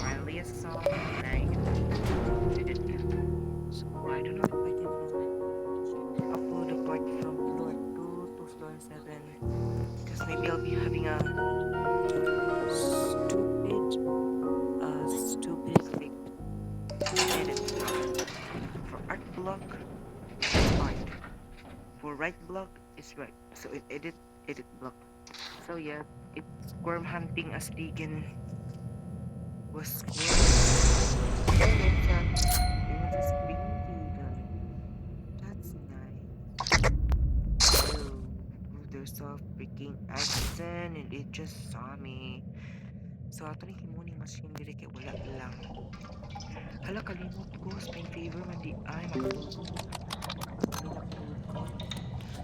Finally a song and I did it. So I don't know if I can upload a part from floor 2 to floor 7 because maybe I'll be having a stupid like edit for art block. It's art. For right block is right. So in edit block. So yeah, it's squirm hunting as Deegan was squirm. And it was a spring beetle. That's nice. Oh, there's a freaking accent and it just saw me. So ato ni morning machine dire kay wala lang. Hala kalimot ko spring fever man di ay makatulog. Wala nakatulog ko.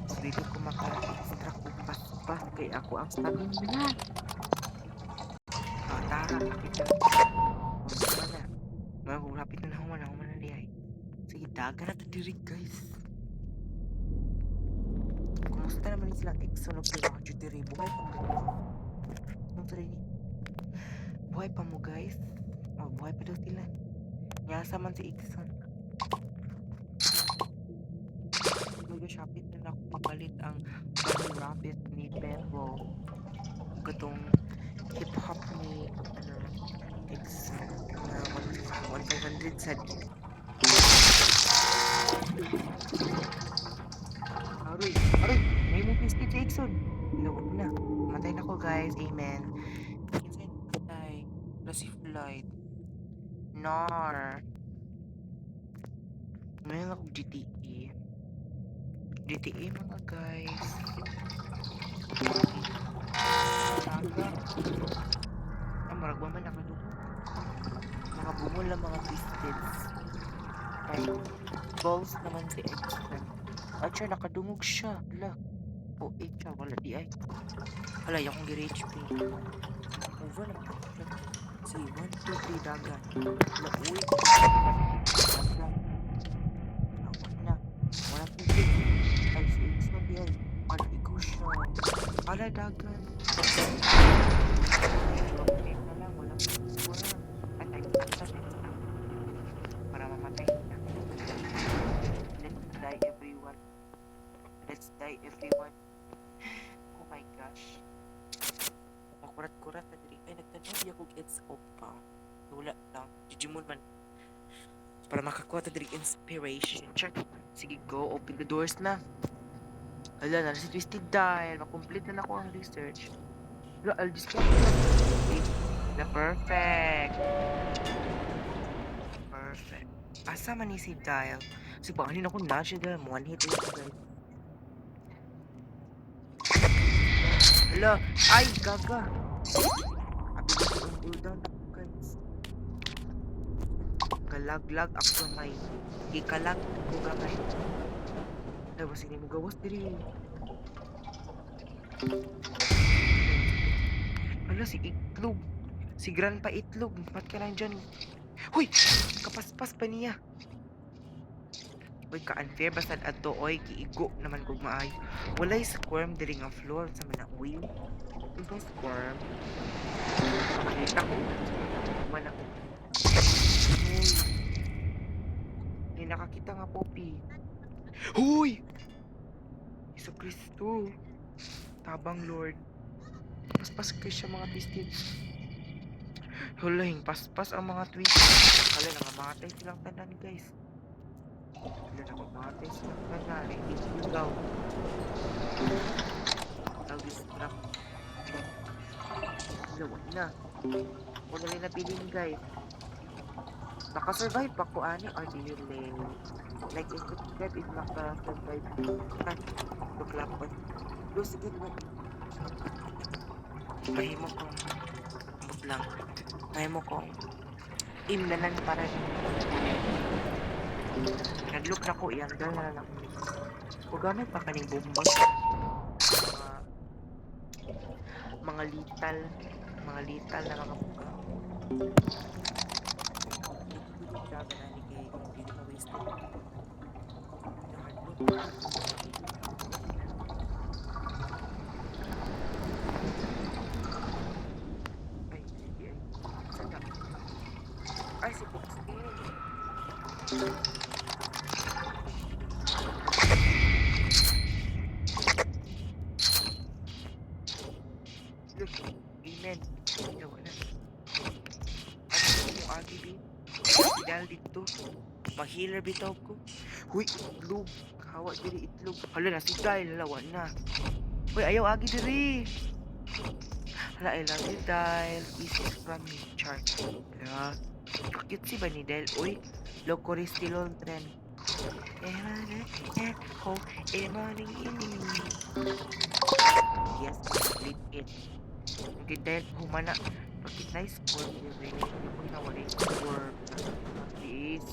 So dito ko maka-extract og paspas kay ako ang sabing na. Tara, lapit na. Huwag na. Lapit na human na di ay. Sige, dagan na to diri guys. Kumusta naman silang Exxon of the Rock diri? Buhay pa mo. Kumusta rin? Buhay pa mo guys. Oh, buhay pa daw sila. Nyasa man si Exxon. Mag-shopping na ako papalit ang Bunny Rabbit ni Pedro. Gatong hip-hop ni Exxon na 1,500 sa Aroy! Aroy! May mo pistit si Exxon! Lawag na. Matay na ko guys. Amen. Kinsay patay. Plus if light. Nar. Mayroon ako DTE. DTE mga guys. Saga. Maragwa man nakadugo. Nakabungol lang mga pistils. Ay, balls naman si Exxon. At siya, nakadungog siya. Hala. O, siya. Wala di ay. Hala, yung kong gi-HP. Over na. Si 1, 2, 3 dagat. Hala, uy. Dagat. Na. Wala tubig. Ay, si Exxon di ay. Hala, ikaw siya. Hala, dagat. Okay na lang. Wala tubig. At ay, para mamatay na. Let's die everyone. Let's die everyone. Oh my gosh. Makurat-kurat na diri. Ay, nagtanong di ako gets opa. Wala lang. Jijimon man. Para makakuha ta diri inspiration. Check. Sige, go. Open the doors na. Hala, na si Twisted Dial. Makomplete na ako ang research. Hala, I'll discount na. Na perfect. Perfect. Asa man ni si Dial? Kasi bakanin ako na siya dahil one hit is guys. Hala! Ay! Gaga! Abi ko ang cooldown ako guys. Galag-lag ako may ikalag ko gamay. Hala, sige mo gawas diri. Hala, si Itlog. Si Grandpa Itlog. Ba't ka nandyan? Huy! Kapaspas pa niya. Uy, ka-unfair basta ato oy giigo naman kog maayo. Walay squirm diri nga floor sa mana uy. Ito squirm. Makita ko. Man ako. Uy. Hindi nakakita nga Poppy. Huy! Iso Kristo. Tabang Lord. Paspas kayo siya mga twisted. Hulahing paspas ang mga twisted. Kala nangamatay silang tanan guys. Wala na mamatay silang tanan. Hindi sigaw. Distract. Lawag na. Wala rin nabilin guys. Nakasurvive pa ko ani or delay. Like in subscribe if naka-survive. Tuklapon. Lo, sige mo. Mahimo kong abot lang. Mahimo kong imlanan para nag-look na ko yan. Dahil na lang. Kung gamit pa kaning bumbag. Mga lital na makabuka. Daga na ni kay hindi na wasted. Ay, Look, amen. Yawa na. Ano mo agi bi? Dahil dito. Mag-healer bitaw ko. Huy, itlog. Kawa diri itlog. Hala na si Dyle. Lawa na. Uy, ayaw agi diri. Hala, I love you, Dyle. Kisses from me, chart. Hala. Cute si ba ni Dyle? Uy, Loco Ristilon trend. Emane, ho, emane, yes, sleep it. Okay, Dyle, humana. Bakit nice for you, Ray? Ako nawalay for please.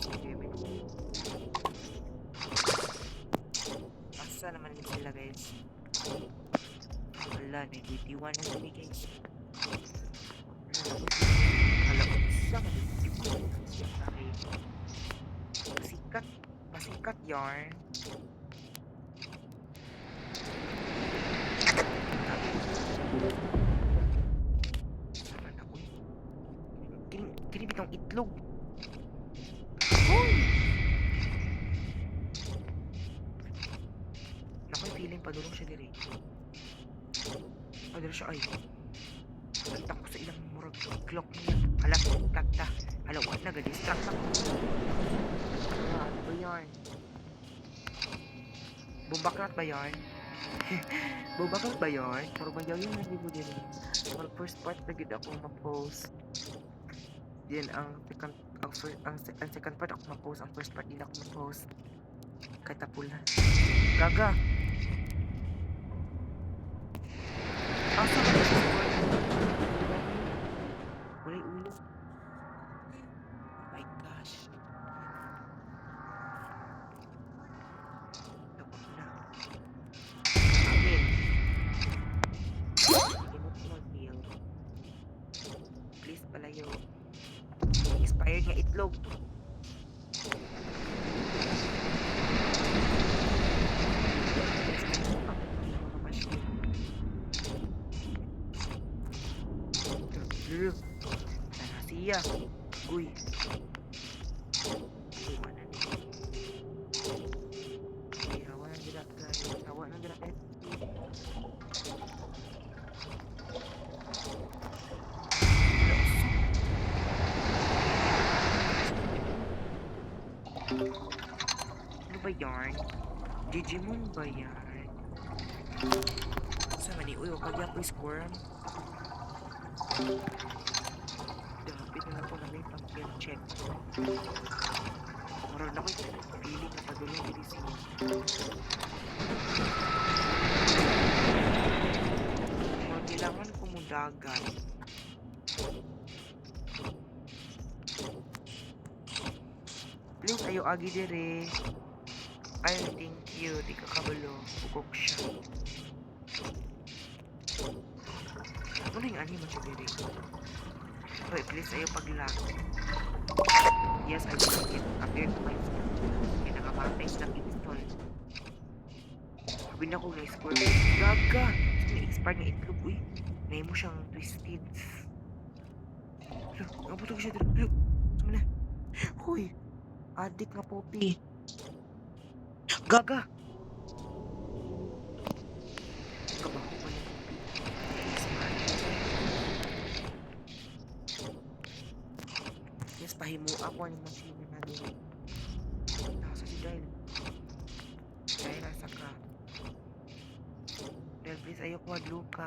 Asa naman din sila, guys? Wala, nag-21 na kami, guys. Alam ko, isa ka din. Masikat. Masikat yarn. Naman ako eh. Kini bitong itlog. Hoy! Nakoy feeling padulong siya diri. Padulong siya ay. Kita ko sa ilang murag clock niya. Hala, kata. Hala, wala na, ga-distract ako. Ano ba yarn? Bumbaklat ba yarn? Bumbaklat ba yarn? Pero ba yarn yung nag-ibo din eh. Well, first part na gid ako ma-post. Then ang second part ako ma-post. Ang first part din ako ma-post. Kay tapula. Gaga! Asa ka na sa walay ulo. My gosh. Dapat na. Amin. Kinot mo heal. Please palayo. Expired nga itlog. Siya. Uy. Uy, mana ni. Uy, hawa na dira. Hawa na dira. Ano ba yarn? Digimon ba yan? Saan ni? Uy, wag kaya po squirm. Dapit na lang po na may pang-kill check. Maroon ako feeling na padulong diri siya. Kailangan ko mo dagat. Please, ayo agi dire. Ay, thank you. Di ka kabalo. Bukok siya. Ano yung anime siya dire? Wait, please, ayo pag-lock. Yes, I will get appear to my phone. Kaya nakamatay sa pistol. Sabi na ko na-score. Gaga! Na-expired na itlog, uy. Ngayon mo siyang twisted. Look, nakaputog siya dito. Look, sama na. Huy, adik na popi. Gaga! Kabaho pa niya. Yes, pahimu ako ang machine na din. Nasa si Dyle. Dyle, nasa ka. Dyle, please, ayok wadluka.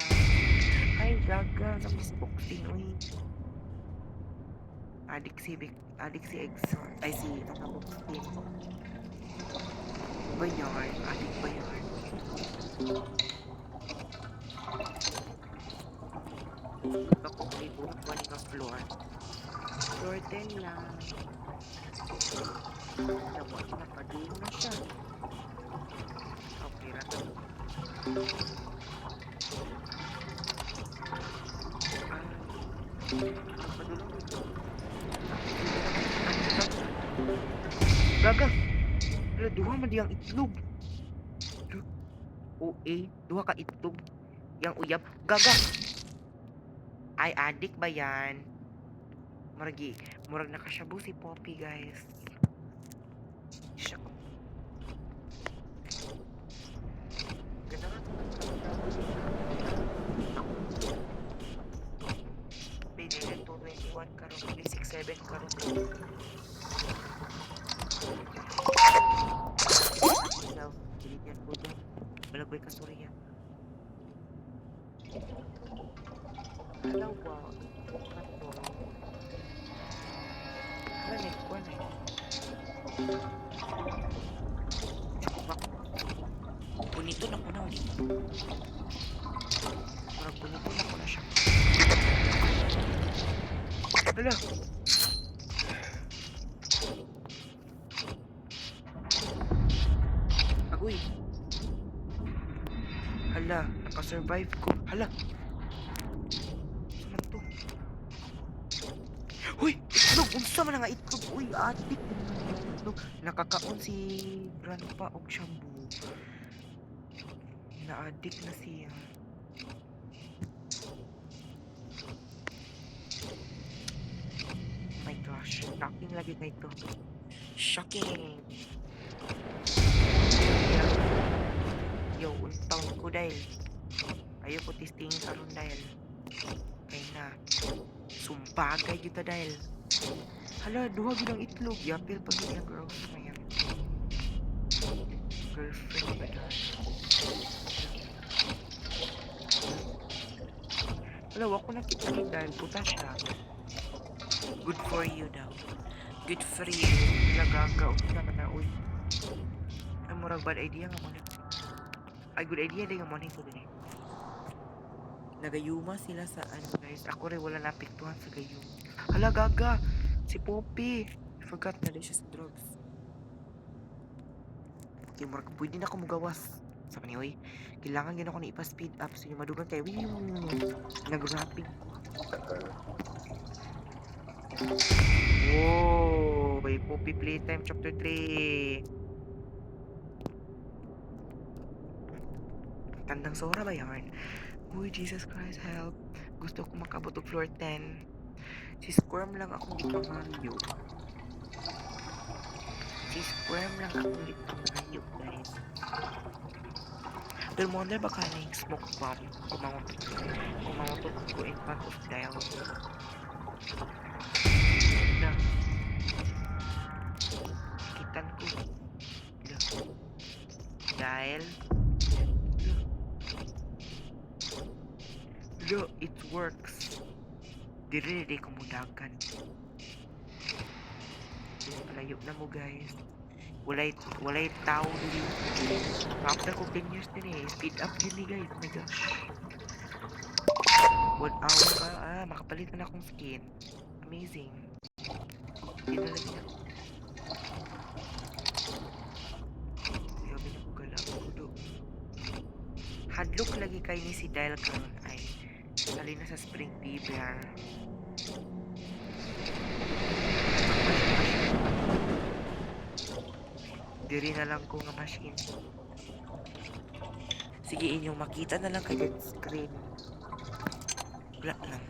Ay, gaga. Sa Facebook din, uy. Adik si Exor. Ay, si Takabok Steam. Ba yarn? Adik ba yarn? Ako may buhat ko ng floor. Floor 10 lang. Dapat na padulong na siya. Okay, rata. Padulong ito. Gaga! Duha man diyang itlog. OA, duha ka itlog. Yang uyab. Gaga! Ay, adik ba yan? Murag na kasyabu si Poppy, guys. open karon. Self delete ko dyan. Balagway ka sorry yan. Dalawa. Kato. Ano next one eh? Punito na ko na ulit. Parang punito na ko na siya. Hala! Agoy! Hala! Nakasurvive ko. Hala! Saan to? Uy! Itlog! Unsa man nga itlog? Uy! Adik! Itlog! Nakakaon si Grandpa og shampoo. Na-addict na siya. My gosh, shocking lagi na ito. Shocking! Yo, untang ko dahil. Ayoko testing karon dahil. Kaya na. Sumpagay kita dahil. Hala, duha ginang itlog. Yapil pag yung girlfriend ngayon. Girlfriend ba dahil? Wala, wako nakita ni dahil puta siya. Good for you daw. Good for you. Nagagaw na na uy. Ay, murag bad idea nga mo na. Ay, good idea din nga mo nito din eh. Nagayuma sila sa ano guys. Ako rin wala napiktuhan sa gayuma. Hala, gaga. Si Poppy. I forgot na din siya sa drugs. Okay, murag pwede na ako magawas. Sa kanya, uy. Kailangan gina ko na ipa-speed up. So, yung madugan kayo. Nag-rapping. Whoa! By Poppy Playtime Chapter 3. Tandang Sora ba yan? Uy, Jesus Christ, help. Gusto ko makabot og floor 10. Si Squirm lang akong gipangayo. Si Squirm lang akong gipangayo, guys. Pero wonder baka na yung smoke bomb. Kumamotot ko in front of dial. Na. Kitan ko. Dial. Look, it works. Diri ko mudagan. Layo na mo guys. Walay tao dili. After ko 10 years din eh. Speed up din ni guys. Oh my gosh. 1 hour pa. Makapalit na akong skin. Amazing. Hindi na lagi na. Sabi na ko galap. Hadlock lagi kayo ni si Dial karon ay sali na sa Spring Fever. Diri na lang ko nga machine. Sige inyong makita na lang kayo screen. Wala lang.